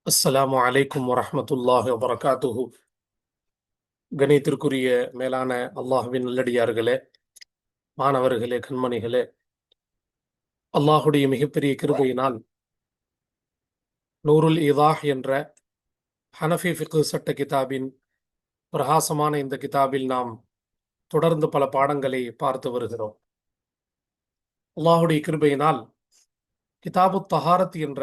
அஸ்ஸலாமு அலைக்கும் வரஹ்மத்துல்லாஹி வபரகாத்துஹு. கணித்திற்குரிய மேலான அல்லாஹ்வின் நல்லடியார்களே, மாணவர்களே, கண்மணிகளே, அல்லாஹுடைய மிகப்பெரிய கிருபையினால் நூருல் இதாஹ் என்ற ஹனஃபி ஃபிக்ஹ் சட்ட கிதாபின் பிரகாசமான இந்த கிதாபில் நாம் தொடர்ந்து பல பாடங்களை பார்த்து வருகிறோம். அல்லாஹுடைய கிருபையினால் கிதாபு தஹாரத் என்ற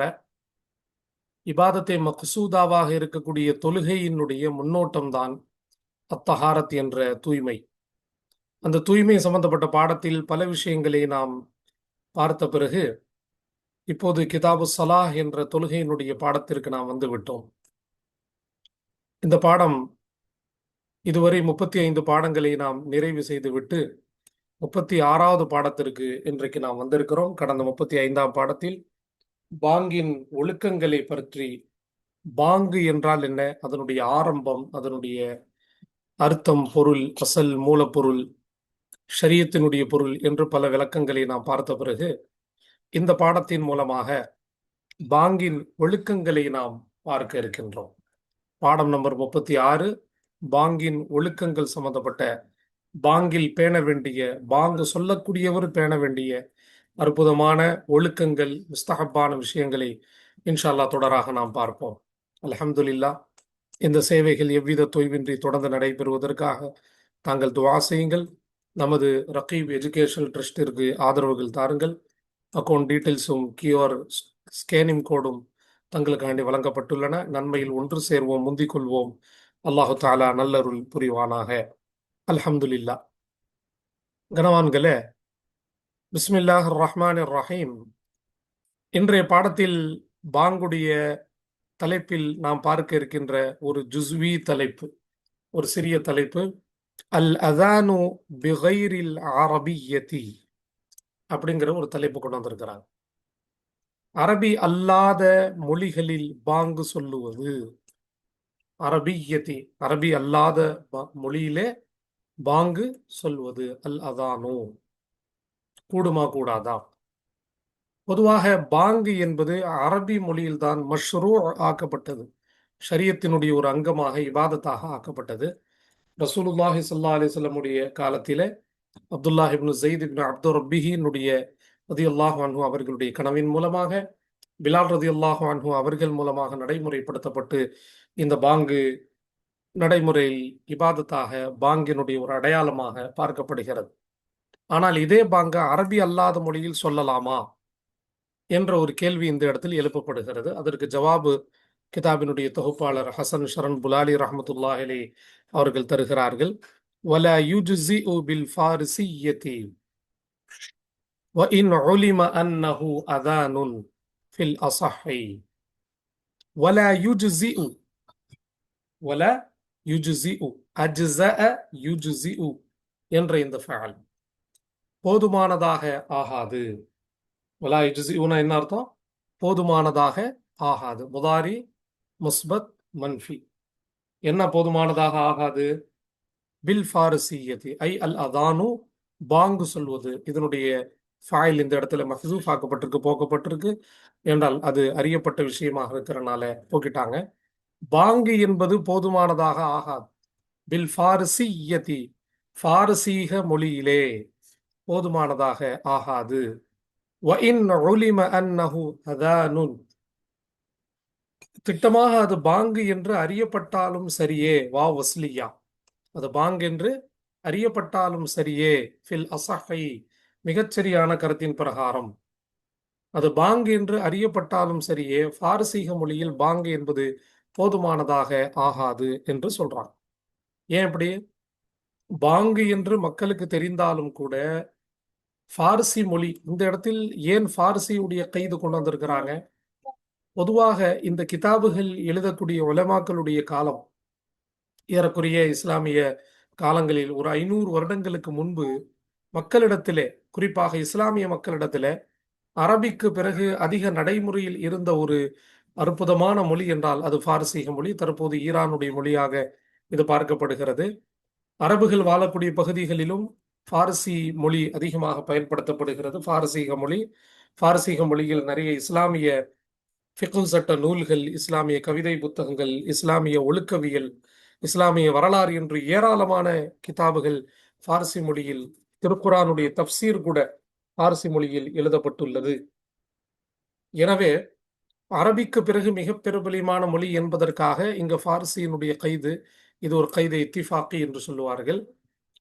இபாதத்தை மக்சூதாவாக இருக்கக்கூடிய தொழுகையினுடைய முன்னோட்டம்தான் அத்தஹாரத் என்ற தூய்மை. அந்த தூய்மை சம்பந்தப்பட்ட பாடத்தில் பல விஷயங்களை நாம் பார்த்த பிறகு இப்போது கிதாபு சலாஹ் என்ற தொழுகையினுடைய பாடத்திற்கு நாம் வந்து விட்டோம். இந்த பாடம் இதுவரை 35 பாடங்களை நாம் நிறைவு செய்துவிட்டு 36வது பாடத்திற்கு இன்றைக்கு நாம் வந்திருக்கிறோம். கடந்த 35ஆம் பாடத்தில் பாங்கின் ஒழுக்கங்களை பற்றி, பாங்கு என்றால் என்ன, அதனுடைய ஆரம்பம், அதனுடைய அர்த்தம், பொருள், அசல், மூலப்பொருள், ஷரியத்தினுடைய பொருள் என்று பல விளக்கங்களை நாம் பார்த்த பிறகு இந்த பாடத்தின் மூலமாக பாங்கின் ஒழுக்கங்களை நாம் பார்க்க இருக்கின்றோம். பாடம் நம்பர் 36, பாங்கின் ஒழுக்கங்கள் சம்பந்தப்பட்ட, பாங்கில் பேண வேண்டிய, பாங்கு சொல்லக்கூடியவர் பேண வேண்டிய அற்புதமான ஒழுக்கங்கள், முஸ்தஹப்பான விஷயங்களை இன்ஷா அல்லாஹ் தொடராக நாம் பார்ப்போம். அல்ஹம்துலில்லாஹ். இந்த சேவைகள் எவ்வித தொய்வின்றி தொடர்ந்து நடைபெறுவதற்காக தாங்கள் துஆ செய்யுங்கள். நமது ரகீப் எஜுகேஷனல் ட்ரஸ்டிற்கு ஆதரவுகள் தாருங்கள். அக்கௌண்ட் டீட்டெயில்ஸும் கியூஆர் ஸ்கேனிங் கோடும் தங்களுக்காண்டி வழங்கப்பட்டுள்ளன. நன்மையில் ஒன்று சேர்வோம், முந்திக் கொள்வோம். அல்லாஹு தாலா நல்லருள் புரிவானாக. அல்ஹம்துலில்லாஹ். கனவான்களே, பிஸ்மில்லாஹிர் ரஹ்மானிர் ரஹீம். இன்றைய பாடத்தில் பாங்குடைய தலைப்பில் நாம் பார்க்க இருக்கின்ற ஒரு ஜுஸ்வி தலைப்பு, ஒரு சிறிய தலைப்பு, அல் அதானு பிகைரில் அரபியதி அப்படிங்கிற ஒரு தலைப்பு கொண்டு வந்திருக்கிறாங்க. அரபி அல்லாத மொழிகளில் பாங்கு சொல்லுவது. அரபியதி, அரபி அல்லாத மொழியிலே பாங்கு சொல்வது. அல் அதானு கூடுமா கூடாதா? பொதுவாக பாங்கு என்பது அரபி மொழியில்தான் மஷ்ரூ ஆக்கப்பட்டது, ஷரியத்தினுடைய ஒரு அங்கமாக, இபாதத்தாக ஆக்கப்பட்டது. ரசூலுல்லாஹி ஸல்லல்லாஹு அலைஹி வஸல்லம் உடைய காலத்திலே அப்துல்லாஹ் இப்னு ஸைத் இப்னு அப்து ரப்பிஹினுடைய ரலியல்லாஹு அன்ஹு அவர்களுடைய கனவின் மூலமாக, பிலால் ரலியல்லாஹு அன்ஹு அவர்கள் மூலமாக நடைமுறைப்படுத்தப்பட்டு இந்த பாங்கு நடைமுறையில் இபாதத்தாக, பாங்கினுடைய ஒரு அடையாளமாக பார்க்கப்படுகிறது. ஆனால் இதே பாங்க அரபி அல்லாத மொழியில் சொல்லலாமா என்ற ஒரு கேள்வி இந்த இடத்தில் எழுப்பப்படுகிறது. அதற்கு ஜவாபு கிதாபினுடைய தொகுப்பாளர் ஹசன் ஷரன் புலாலி ரஹ்மத்துல்லாஹி அலைஹி அவர்கள் தருகிறார்கள். வலா யுஜ்ஸிஉ பில் ஃபாரிஸிய்யதி வ இன் உலிம அன்னஹு அதானுன் ஃபில் அஸஹி. வலா யுஜ்ஸிஉ, வலா யுஜ்ஸிஉ, அஜ்ஸஅ யுஜ்ஸிஉ என்ற இந்த ஃபஅல் போதுமானதாக ஆகாது. வலா யுஜ்ஸிஉனா என்ன அர்த்தம்? போதுமானதாக ஆகாது. முதாரி முஸ்பத் மன்ஃபி. என்ன போதுமானதாக ஆகாது? பில் ஃபாரிஸிய்யதி ஐ அல் அதானு, பாங்கு சொல்வது. இதனுடைய ஃபைல் இந்த இடத்துல மஹ்சூஃப் ஆக்கப்பட்டிருக்கு, போக்கப்பட்டிருக்கு என்றால் அது அறியப்பட்ட விஷயமாக இருக்கிறனால போக்கிட்டாங்க. பாங்கு என்பது போதுமானதாக ஆகாது. பில் ஃபாரிஸிய்யதி, ஃபாரசீக மொழியிலே போதுமானதாக ஆகாது. வ இன் உலிம அன்னஹு அதானுன், திட்டமாக அது பாங்கு என்று அறியப்பட்டாலும் சரியே, வா வஸ்லியா, அது பாங்கு என்று அறியப்பட்டாலும் சரியே, ஃபில் அஸஹி, மிகச்சரியான கருத்தின் பிரகாரம் அது பாங்கு என்று அறியப்பட்டாலும் சரியே, பாரசீக மொழியில் பாங்கு என்பது போதுமானதாக ஆகாது என்று சொல்றாங்க. ஏன் இப்படி? பாங்கு என்று மக்களுக்கு தெரிந்தாலும் கூட ஃபார்சி மொழி, இந்த இடத்தில் ஏன் ஃபார்சியுடைய கைது கொண்டு வந்திருக்கிறாங்க? பொதுவாக இந்த கிதாபுகள் எழுதக்கூடிய உலமாக்களுடைய காலம் ஏறக்குறைய இஸ்லாமிய காலங்களில் ஒரு 500 வருடங்களுக்கு முன்பு மக்களிடத்திலே, குறிப்பாக இஸ்லாமிய மக்களிடத்திலே அரபிக்கு பிறகு அதிக நடைமுறையில் இருந்த ஒரு அற்புதமான மொழி என்றால் அது பாரசீக மொழி. தற்போது ஈரானுடைய மொழியாக இது பார்க்கப்படுகிறது. அரபுகள் வாழக்கூடிய பகுதிகளிலும் பாரசி மொழி அதிகமாக பயன்படுத்தப்படுகிறது. பாரசீக மொழி, பாரசீக மொழியில் நிறைய இஸ்லாமிய ஃபிக்ஹ் சட்ட நூல்கள், இஸ்லாமிய கவிதை புத்தகங்கள், இஸ்லாமிய ஒழுக்கவியல், இஸ்லாமிய வரலாறு என்று ஏராளமான கிதாபுகள் ஃபார்சி மொழியில், திருக்குரானுடைய தப்சீர் கூட ஃபார்சி மொழியில் எழுதப்பட்டுள்ளது. எனவே அரபிக்கு பிறகு மிக பிரபலியமான மொழி என்பதற்காக இங்கு ஃபார்சியினுடைய கைது, இது ஒரு கைது இத்திஃபாக்கி என்று சொல்லுவார்கள்.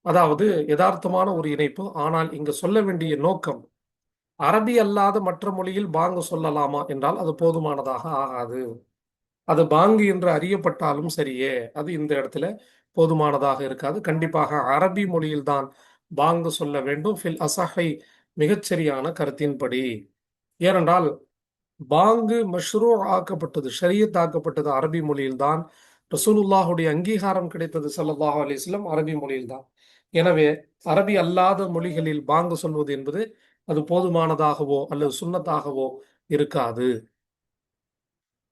அதாவது யதார்த்தமான ஒரு இணைப்பு. ஆனால் இங்கு சொல்ல வேண்டிய நோக்கம், அரபி அல்லாத மற்ற மொழியில் பாங்கு சொல்லலாமா என்றால் அது போதுமானதாக ஆகாது. அது பாங்கு என்று அறியப்பட்டாலும் சரியே, அது இந்த இடத்துல போதுமானதாக இருக்காது. கண்டிப்பாக அரபி மொழியில்தான் பாங்கு சொல்ல வேண்டும், ஃபில் அசஹை, மிகச்சரியான கருத்தின்படி. ஏனென்றால் பாங்கு மஷ்ரூ ஆக்கப்பட்டது, ஷரியத் ஆக்கப்பட்டது அரபி மொழியில்தான். ரசூலுல்லாஹுடைய அங்கீகாரம் கிடைத்தது ஸல்லல்லாஹு அலைஹி வஸல்லம் அரபி மொழியில்தான். எனவே அரபி அல்லாத மொழிகளில் பாங்கு சொல்வது என்பது அது போதுமானதாகவோ அல்லது சுன்னத்தாகவோ இருக்காது.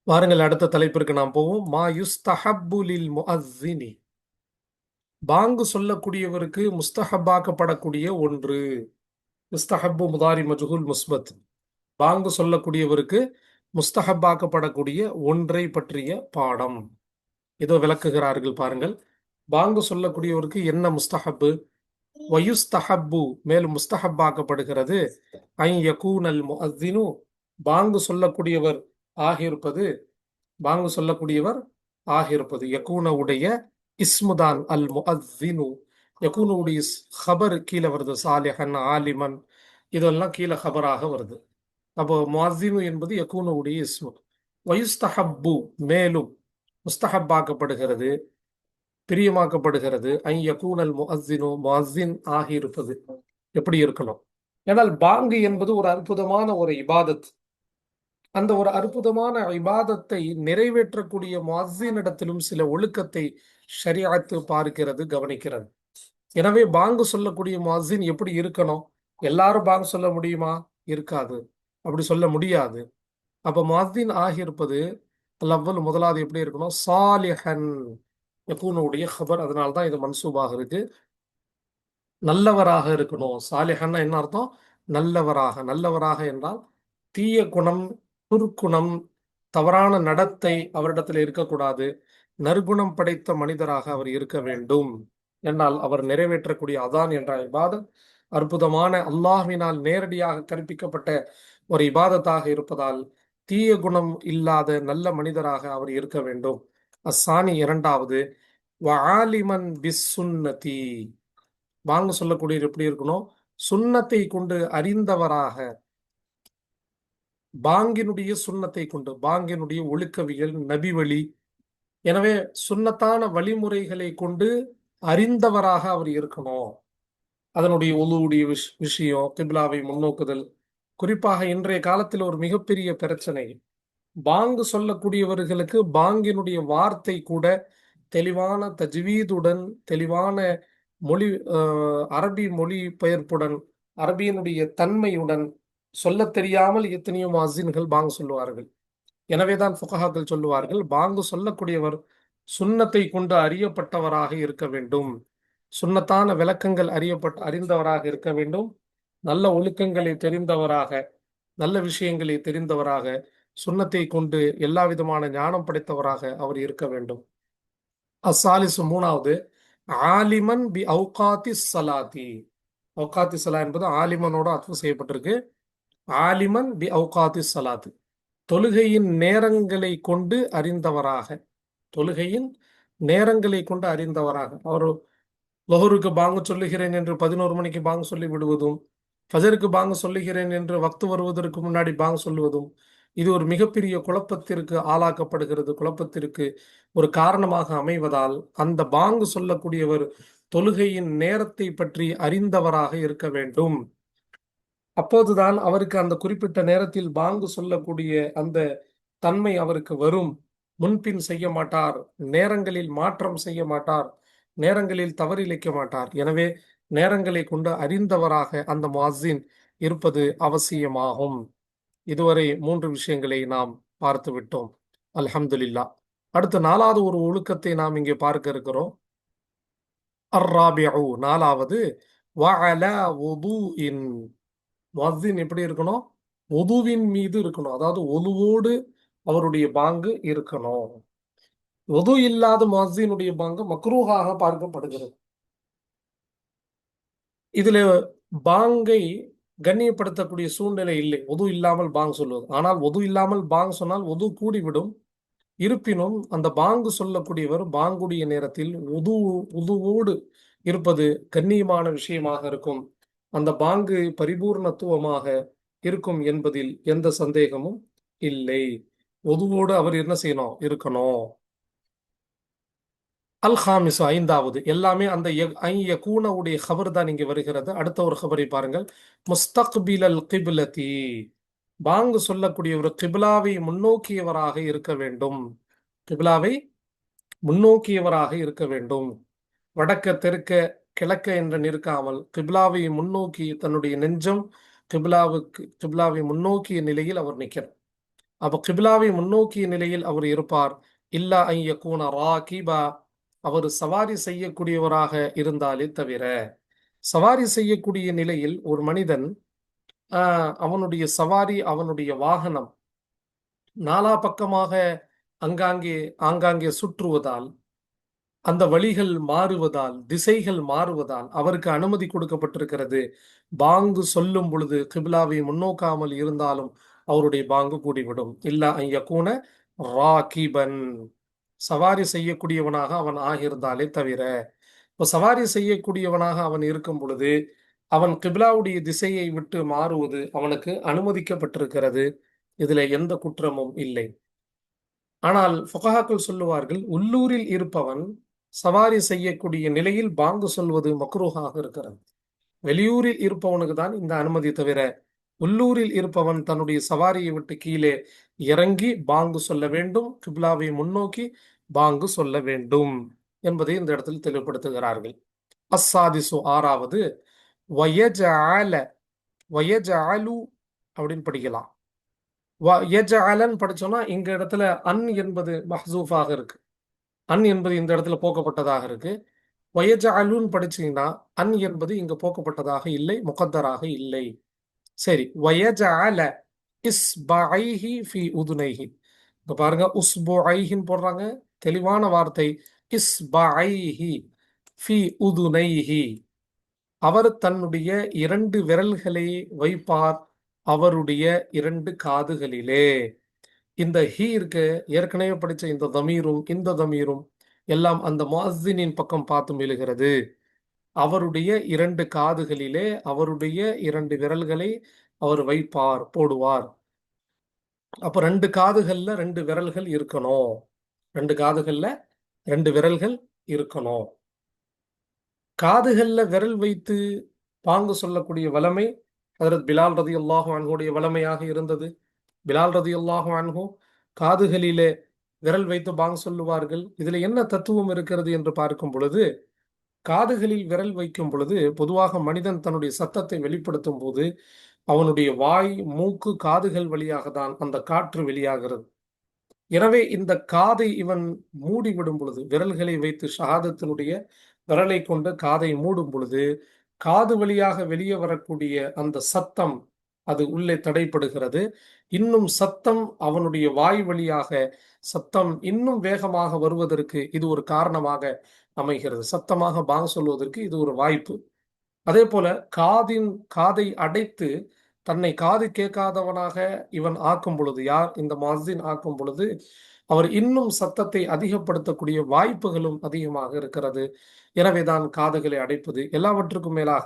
வாருங்கள் அடுத்த தலைப்பிற்கு நாம் போவோம். மா யுஸ்தஹப்பு லில் முஅஸ்ஸினி, பாங்கு சொல்லக்கூடியவருக்கு முஸ்தஹப்பாக்கப்படக்கூடிய ஒன்று. முஸ்தஹப்பு முதாரி மஜ்ஹூல் முஸ்பத், பாங்கு சொல்லக்கூடியவருக்கு முஸ்தஹப்பாக்கப்படக்கூடிய ஒன்றை பற்றிய பாடம். இதோ விளக்குகிறார்கள் பாருங்கள். பாங்கு சொல்லக்கூடியவருக்கு என்ன முஸ்தஹப்பு? வயுஸ்தஹப்பு, மேலும் முஸ்தஹப்பாக்கப்படுகிறது. ஐ யகூனல் முஅஸ்ஸினு, பாங்கு சொல்லக்கூடியவர் ஆகியிருப்பது, பாங்கு சொல்லக்கூடியவர் ஆகியிருப்பது. யகூன உடைய இஸ்முதான் அல் முஅஸ்ஸினு. யகூன உடைய ஹபர் கீழே வருது, சாலிஹன், ஆலிமன், இதெல்லாம் கீழே ஹபராக வருது. அப்போ முஅஸ்ஸினு என்பது யகூன உடைய இஸ்மு. வயுஸ்தஹப்பு, மேலும் முஸ்தஹப்பாக்கப்படுகிறது, பிரியமாக்கப்படுகிறது. ஐ யகூனல் முஅஸ்ஸினு, முஅஸ்ஸின் ஆகியிருப்பது எப்படி இருக்கணும்? ஏனால் பாங்கு என்பது ஒரு அற்புதமான ஒரு இபாதத். அந்த ஒரு அற்புதமான இபாதத்தை நிறைவேற்றக்கூடிய முஅஸ்ஸினிடத்திலும் சில ஒழுக்கத்தை ஷரீஅத்து பார்க்கிறது, கவனிக்கிறது. எனவே பாங்கு சொல்லக்கூடிய முஅஸ்ஸின் எப்படி இருக்கணும்? எல்லாரும் பாங்கு சொல்ல முடியுமா? இருக்காது, அப்படி சொல்ல முடியாது. அப்ப முஅஸ்ஸின் ஆகியிருப்பது அவ்வளவு முதலாவது எப்படி இருக்கணும்? சாலிஹன், யகூனுடைய ஹபர், அதனால்தான் இது மன்சூபாக இருக்கு. நல்லவராக இருக்கணும். சாலிஹன்னா என்ன அர்த்தம்? நல்லவராக. நல்லவராக என்றால் தீய குணம், துர்க்குணம், தவறான நடத்தை அவரிடத்தில் இருக்கக்கூடாது. நற்குணம் படைத்த மனிதராக அவர் இருக்க வேண்டும். என்னால் அவர் நிறைவேற்றக்கூடிய அதான் என்ற இபாதத் அற்புதமான அல்லாஹ்வினால் நேரடியாக கற்பிக்கப்பட்ட ஒரு இபாதத்தாக இருப்பதால் தீய குணம் இல்லாத நல்ல மனிதராக அவர் இருக்க வேண்டும். அஸ்ஸானி, இரண்டாவது, வஆலிமன் பிஸ்ஸுன்னதி, பாங்கு சொல்லக்கூடியவர் எப்படி இருக்கணும்? சுன்னத்தை கொண்டு அறிந்தவராக, பாங்கினுடைய சுன்னத்தை கொண்டு, பாங்கினுடைய ஒழுக்கவியல், நபி வழி, எனவே சுன்னத்தான வழிமுறைகளை கொண்டு அறிந்தவராக அவர் இருக்கணும். அதனுடைய ஒழுவுடைய விஷயம், கிப்லாவை முன்னோக்குதல். குறிப்பாக இன்றைய காலத்தில் ஒரு மிகப்பெரிய பிரச்சனை, பாங்கு சொல்லக்கூடியவர்களுக்கு பாங்கினுடைய வார்த்தை கூட தெளிவான தஜ்வீதுடன், தெளிவான மொழி அரபி மொழி பெயர்ப்புடன், அரபியினுடைய தன்மையுடன் சொல்லத் தெரியாமல் எத்தனையோ முஅஸ்ஸின்கள் பாங்கு சொல்லுவார்கள். எனவேதான் ஃபுகஹாக்கள் சொல்லுவார்கள், பாங்கு சொல்லக்கூடியவர் சுன்னத்தை கொண்டு அறியப்பட்டவராக இருக்க வேண்டும், சுன்னத்தான விளக்கங்கள் அறிந்தவராக இருக்க வேண்டும், நல்ல ஒழுக்கங்களை தெரிந்தவராக, நல்ல விஷயங்களை தெரிந்தவராக, சுன்னத்தை கொண்டு எல்லா விதமான ஞானம் படைத்தவராக அவர் இருக்க வேண்டும். அஸ்ஸாலிசு, மூணாவது, ஆலிமன் பி அவுகாத்தி ஸலாத்தி. அவுகாத்தி ஸலா என்பது ஆலிமனோட அத்ஃபு செய்யப்பட்டிருக்கு. ஆலிமன் பி அவுகாத்தி ஸலாத், தொழுகையின் நேரங்களை கொண்டு அறிந்தவராக, தொழுகையின் நேரங்களை கொண்டு அறிந்தவராக. அவர் லொஹருக்கு பாங்கு சொல்லுகிறேன் என்று 11 மணிக்கு பாங்கு சொல்லி விடுவதும், ஃபஜருக்கு பாங்கு சொல்லுகிறேன் என்று வக்து வருவதற்கு முன்னாடி பாங்கு சொல்லுவதும், இது ஒரு மிகப்பெரிய குழப்பத்திற்கு ஆளாக்கப்படுகிறது, குழப்பத்திற்கு ஒரு காரணமாக அமைவதால் அந்த பாங்கு சொல்லக்கூடியவர் தொழுகையின் நேரத்தை பற்றி அறிந்தவராக இருக்க வேண்டும். அப்போதுதான் அவருக்கு அந்த குறிப்பிட்ட நேரத்தில் பாங்கு சொல்லக்கூடிய அந்த தன்மை அவருக்கு வரும். முன்பின் செய்ய மாட்டார், நேரங்களில் மாற்றம் செய்ய மாட்டார், நேரங்களில் தவறிழைக்க மாட்டார். எனவே நேரங்களை கொண்டு அறிந்தவராக அந்த முஅஸ்ஸின் இருப்பது அவசியமாகும். இதுவரை 3 விஷயங்களை நாம் பார்த்து விட்டோம். அல்ஹம்துலில்லாஹ். அடுத்த 4வது ஒரு ஒழுக்கத்தை நாம் இங்கே பார்க்க இருக்கிறோம். அர்ராபிஉ, 4வது, வஅலா வுதுஇன், முஅஸ்ஸின் எப்படி இருக்கணும்? ஒதுவின் மீது இருக்கணும். அதாவது ஒதுவோடு அவருடைய பாங்கு இருக்கணும். ஒது இல்லாத முஅஸ்ஸினுடைய பாங்கு மக்ரூஹாக பார்க்கப்படுகிறது. இதுல பாங்கை கண்ணியப்படுத்தக்கூடிய சூழ்நிலை இல்லை, ஒது இல்லாமல் பாங் சொல்வது. ஆனால் ஒது இல்லாமல் பாங் சொன்னால் ஒது கூடிவிடும். இருப்பினும் அந்த பாங்கு சொல்லக்கூடியவர் பாங்குடைய நேரத்தில் உதுவோடு இருப்பது கண்ணியமான விஷயமாக இருக்கும். அந்த பாங்கு பரிபூர்ணத்துவமாக இருக்கும் என்பதில் எந்த சந்தேகமும் இல்லை. ஒதுவோடு அவர் என்ன செய்யணும்? இருக்கணும். அல் ஹாமிஸ் ஐந்தாவது. எல்லாமே அந்த யகூனவுடைய ஹபர் தான் இங்கே வருகிறது. அடுத்த ஒரு ஹபரை பாருங்கள். முஸ்தக்பில் அல் கிப்லதி, பாங்கு சொல்லக்கூடியவர் கிபிலாவை முன்னோக்கியவராக இருக்க வேண்டும். கிபிலாவை முன்னோக்கியவராக இருக்க வேண்டும். வடக்க தெற்க கிழக்க என்று நிற்காமல் கிபிலாவை முன்னோக்கி தன்னுடைய நெஞ்சம் கிபிலாவை முன்னோக்கிய நிலையில் அவர் நிற்கிறார். அப்ப கிபிலாவை முன்னோக்கிய நிலையில் அவர் இருப்பார். இல்லா ஐ யகூன ராகிபா, அவர் சவாரி செய்யக்கூடியவராக இருந்தாலே தவிர. சவாரி செய்யக்கூடிய நிலையில் ஒரு மனிதன் அவனுடைய சவாரி, அவனுடைய வாகனம் நாலா பக்கமாக ஆங்காங்கே சுற்றுவதால், அந்த வழிகள் மாறுவதால், திசைகள் மாறுவதால் அவருக்கு அனுமதி கொடுக்கப்பட்டிருக்கிறது. பாங்கு சொல்லும் பொழுது கிபிலாவை முன்னோக்காமல் இருந்தாலும் அவருடைய பாங்கு கூடிவிடும். இல்லா ஐ யகூன ராகிபன், சவாரி செய்யக்கூடியவனாக அவன் ஆகியிருந்தாலே தவிர. இப்போ சவாரி செய்யக்கூடியவனாக அவன் இருக்கும் பொழுது அவன் கிபிலாவுடைய திசையை விட்டு மாறுவது அவனுக்கு அனுமதிக்கப்பட்டிருக்கிறது. இதுல எந்த குற்றமும் இல்லை. ஆனால் ஃபுகஹாக்கள் சொல்லுவார்கள், உள்ளூரில் இருப்பவன் சவாரி செய்யக்கூடிய நிலையில் பாங்கு சொல்வது மக்ரூஹாக இருக்கிறது. வெளியூரில் இருப்பவனுக்கு தான் இந்த அனுமதி தவிர, உள்ளூரில் இருப்பவன் தன்னுடைய சவாரியை விட்டு கீழே இறங்கி பாங்கு சொல்ல வேண்டும், கிப்லாவை முன்னோக்கி பாங்கு சொல்ல வேண்டும் என்பதை இந்த இடத்தில் தெளிவுபடுத்துகிறார்கள். அஸ்ஸாதிசு ஆறாவது, வயஜஅல, வயஜஅலு அப்படின்னு படிக்கலாம். வயஜஅலன் படிச்சோம்னா இங்க இடத்துல அன் என்பது மஹ்சூஃபாக இருக்கு. அன் என்பது இந்த இடத்துல போக்கப்பட்டதாக இருக்கு. வயஜஅலுன் படிச்சீங்கன்னா அன் என்பது இங்க போக்கப்பட்டதாக இல்லை, முகத்தராக இல்லை. சரி, வயஜஅல இஸ்பஐஹி ஃபி உதுனைஹி. இப்ப பாருங்க, உஸ்புஐஹின்னு போடுறாங்க, தெளிவான வார்த்தை. இஸ்பஐஹி ஃபி உதுனைஹி, அவர் தன்னுடைய 2 விரல்களை வைப்பார் அவருடைய 2 காதுகளிலே. இந்த ஹி இருக்க, ஏற்கனவே படிச்ச இந்த தமீரும் இந்த தமீரும் எல்லாம் அந்த முஅஸ்ஸினின் பக்கம் பார்த்து மீளுகிறது. அவருடைய 2 காதுகளிலே அவருடைய 2 விரல்களை அவர் வைப்பார், போடுவார். அப்ப 2 காதுகள்ல 2 விரல்கள் இருக்கணும். 2 காதுகள்ல 2 விரல்கள் இருக்கணும். காதுகள்ல விரல் வைத்து பாங்கு சொல்லக்கூடிய வளமை ஹஜ்ரத் பிலால் ரதியல்லாஹு அன்ஹுடைய வளமையாக இருந்தது. பிலால் ரதியல்லாஹு அன்ஹு காதுகளிலே விரல் வைத்து பாங்கு சொல்லுவார்கள். இதுல என்ன தத்துவம் இருக்கிறது என்று பார்க்கும் பொழுது, காதுகளில் விரல் வைக்கும் பொழுது பொதுவாக மனிதன் தன்னுடைய சத்தத்தை வெளிப்படுத்தும் போது அவனுடைய வாய், மூக்கு, காதுகள் வழியாக தான் அந்த காற்று வெளியாகிறது. எனவே இந்த காதை இவன் மூடிவிடும் பொழுது, விரல்களை வைத்து ஷஹாதத்தினுடைய விரலை கொண்டு காதை மூடும் பொழுது காது வழியாக வெளியே வரக்கூடிய அந்த சத்தம் அது உள்ளே தடைப்படுகிறது. இன்னும் சத்தம் அவனுடைய வாய் வழியாக சத்தம் இன்னும் வேகமாக வருவதற்கு இது ஒரு காரணமாக அமைகிறது. சத்தமாக பாங் சொல்வதற்கு இது ஒரு வாய்ப்பு. அதே போல காதை அடைத்து தன்னை காது கேட்காதவனாக இவன் ஆக்கும் பொழுது, யார் இந்த முஅஸ்ஸின் ஆக்கும் பொழுது, அவர் இன்னும் சத்தத்தை அதிகப்படுத்தக்கூடிய வாய்ப்புகளும் அதிகமாக இருக்கிறது. எனவேதான் காதுகளை அடைப்பது. எல்லாவற்றுக்கும் மேலாக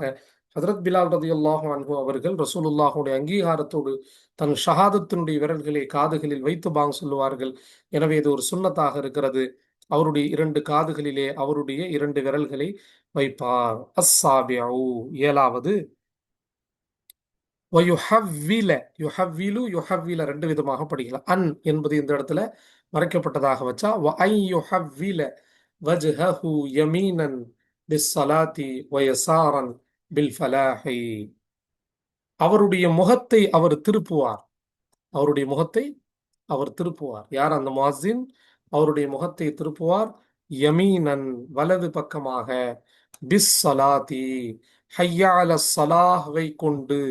ஹஜ்ரத் பிலால் ரதியல்லாஹு அன்ஹு அவர்கள் ரசூலுல்லாஹுடைய அங்கீகாரத்தோடு தன் ஷஹாதத்தினுடைய விரல்களை காதுகளில் வைத்து பாங் சொல்லுவார்கள். எனவே இது ஒரு சுன்னத்தாக இருக்கிறது. அவருடைய 2 காதுகளிலே அவருடைய 2 விரல்களை வைப்பார். அஸ்ஸாபிஉ ஏழாவது, வயுஹவ்வில, யுஹவ்விலு யுஹவ்வில 2 விதமாக படிக்கலாம். அன் என்பது இந்த இடத்துல மறைக்கப்பட்டதாக வச்சா ஐ யுஹவ்வில வஜ்ஹஹு யமீனன் பிஸ்ஸலாத்தி வயசாரன் பில் ஃபலாஹி, அவருடைய முகத்தை அவர் திருப்புவார். அவருடைய முகத்தை அவர் திருப்புவார். யார்? அந்த முஅஸ்ஸின் அவருடைய முகத்தை திருப்புவார். யமீனன் வலது பக்கமாக, பிஸ்ஸலாத்தி ஹய்யா அலஸ் ஸலாஹ்வை கொண்டு.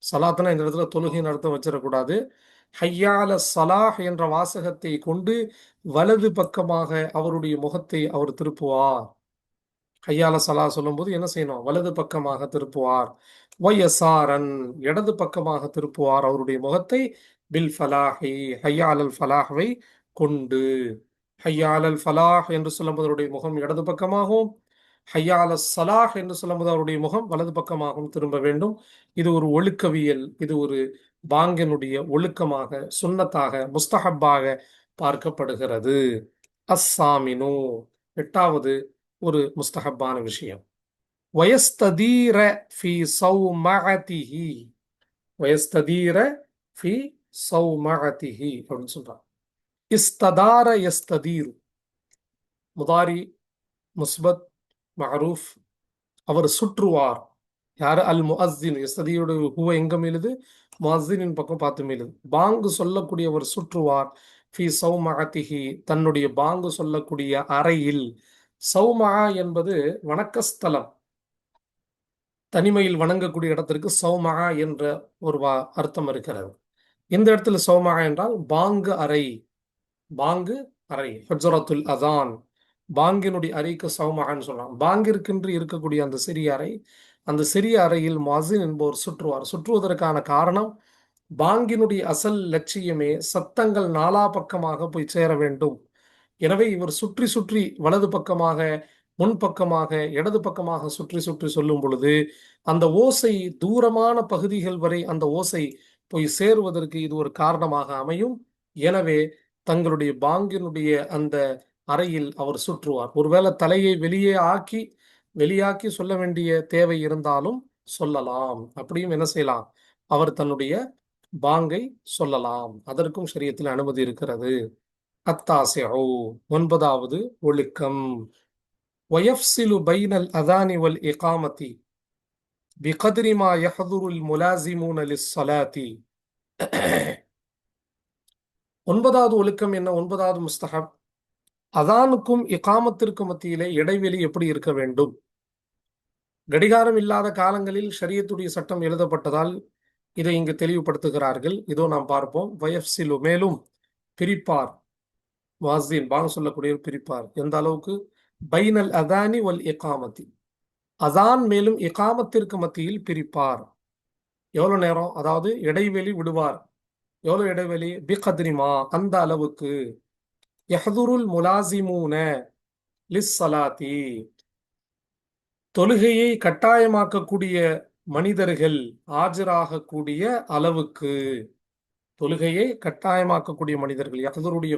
சலாத்னா இந்த இடத்துல தொழுகை நடத்த வச்சிடக்கூடாது. ஹய்யால சலாஹ் என்ற வாசகத்தை கொண்டு வலது பக்கமாக அவருடைய முகத்தை அவர் திருப்புவார். ஹய்யால சலா சொல்லும்போது என்ன செய்யணும்? வலது பக்கமாக திருப்புவார். வயசாரன் இடது பக்கமாக திருப்புவார் அவருடைய முகத்தை. பில் ஃபலாஹி ஹய்யாலல் ஃபலாஹ்வை கொண்டு. ஹய்யாலல் ஃபலாஹ் என்று சொல்லும்போது அவருடைய முகம் இடது பக்கமாகவும், ஹய்யால சலாஹ் என்று சொல்லும்போது அவருடைய முகம் வலது பக்கமாகவும் திரும்ப வேண்டும். இது ஒரு ஒழுக்கவியல், இது ஒரு பாங்கினுடைய ஒழுக்கமாக, சுன்னத்தாக, முஸ்தஹப்பாக பார்க்கப்படுகிறது. அஸ்ஸாமினு எட்டாவது ஒரு முஸ்தஹப்பான விஷயம். வயஸ்ததீர ஃபி சௌமஅதிஹி. வயஸ்ததீர ஃபி சௌமஅதிஹி அப்படின்னு சொல்றாங்க. இஸ்ததார யஸ்ததீரு முதாரி முஸ்பத் மஅரூஃப். அவர் சுற்றுவார். யாரு? அல் முஅஸ்ஸின். யஸ்ததீரோட ஹுவ எங்க மீளுது? முஅஸ்ஸினின் பக்கம் பார்த்து மீளுது. பாங்கு சொல்லக்கூடியவர் சுற்றுவார். ஃபி சௌமஅதிஹி தன்னுடைய பாங்கு சொல்லக்கூடிய அறையில். சௌமஅ என்பது வணக்கஸ்தலம். தனிமையில் வணங்கக்கூடிய இடத்திற்கு சௌமஅ என்ற ஒரு அர்த்தம் இருக்கிறது. இந்த இடத்துல சௌமஅ என்றால் பாங்கு அறை. பாங்கு அறை ஹுஜ்ரத்துல் அதான். பாங்கினுடைய அறைக்கு சௌமஅன்னு சொல்றாங்க. பாங்கிற்கென்று இருக்கக்கூடிய அந்த சிறிய அறை, அந்த சிறிய அறையில் முஅஸ்ஸின் என்பவர் சுற்றுவார். சுற்றுவதற்கான காரணம், பாங்கினுடைய அசல் லட்சியமே சத்தங்கள் நாலா பக்கமாக போய் சேர வேண்டும். எனவே இவர் சுற்றி சுற்றி வலது பக்கமாக, முன்பக்கமாக, இடது பக்கமாக சுற்றி சுற்றி சொல்லும் பொழுது அந்த ஓசை தூரமான பகுதிகள் வரை அந்த ஓசை போய் சேருவதற்கு இது ஒரு காரணமாக அமையும். எனவே தங்களுடைய பாங்கினுடைய அந்த அறையில் அவர் சுற்றுவார். ஒருவேளை தலையை வெளியாக்கி சொல்ல வேண்டிய தேவை இருந்தாலும் சொல்லலாம். அப்படியும் என்ன செய்யலாம்? அவர் தன்னுடைய பாங்கை சொல்லலாம். அதற்கும் ஷரியத்தில் அனுமதி இருக்கிறது. அத்தாசிஉ ஒன்பதாவது ஒழுக்கம். வயஃப்ஸிலு பைனல் அதானி வல் இகாமதி பிகத்ரி மா யஹ்துருல் முலாஸிமூன லிஸ்ஸலாத்தி. ஒன்பதாவது ஒழுக்கம் என்ன? ஒன்பதாவது முஸ்தஹப், அதானுக்கும் இகாமத்திற்கும் மத்தியிலே இடைவெளி எப்படி இருக்க வேண்டும்? கடிகாரம் இல்லாத காலங்களில் ஷரியத்துடைய சட்டம் எழுதப்பட்டதால் இதை இங்கு தெளிவுபடுத்துகிறார்கள். இதோ நாம் பார்ப்போம். வயஃப்ஸிலு மேலும் பிரிப்பார். முஅஸ்ஸின் பாங்கு சொல்லக்கூடிய பிரிப்பார். எந்த அளவுக்கு? பைனல் அதானி வல் இகாமத்தி, அதான் மேலும் இகாமத்திற்கு மத்தியில் பிரிப்பார். எவ்வளவு நேரம்? அதாவது இடைவெளி விடுவார். எவ்வளவு இடைவெளி? பிகத்ரிமா அந்த அளவுக்கு. யஹ்துருல் முலாஸிமூன லிஸ்ஸலாத்தி தொழுகையை கட்டாயமாக்கக்கூடிய மனிதர்கள் ஆஜராகக்கூடிய அளவுக்கு. தொழுகையை கட்டாயமாக்கக்கூடிய மனிதர்கள் யஹ்துருடைய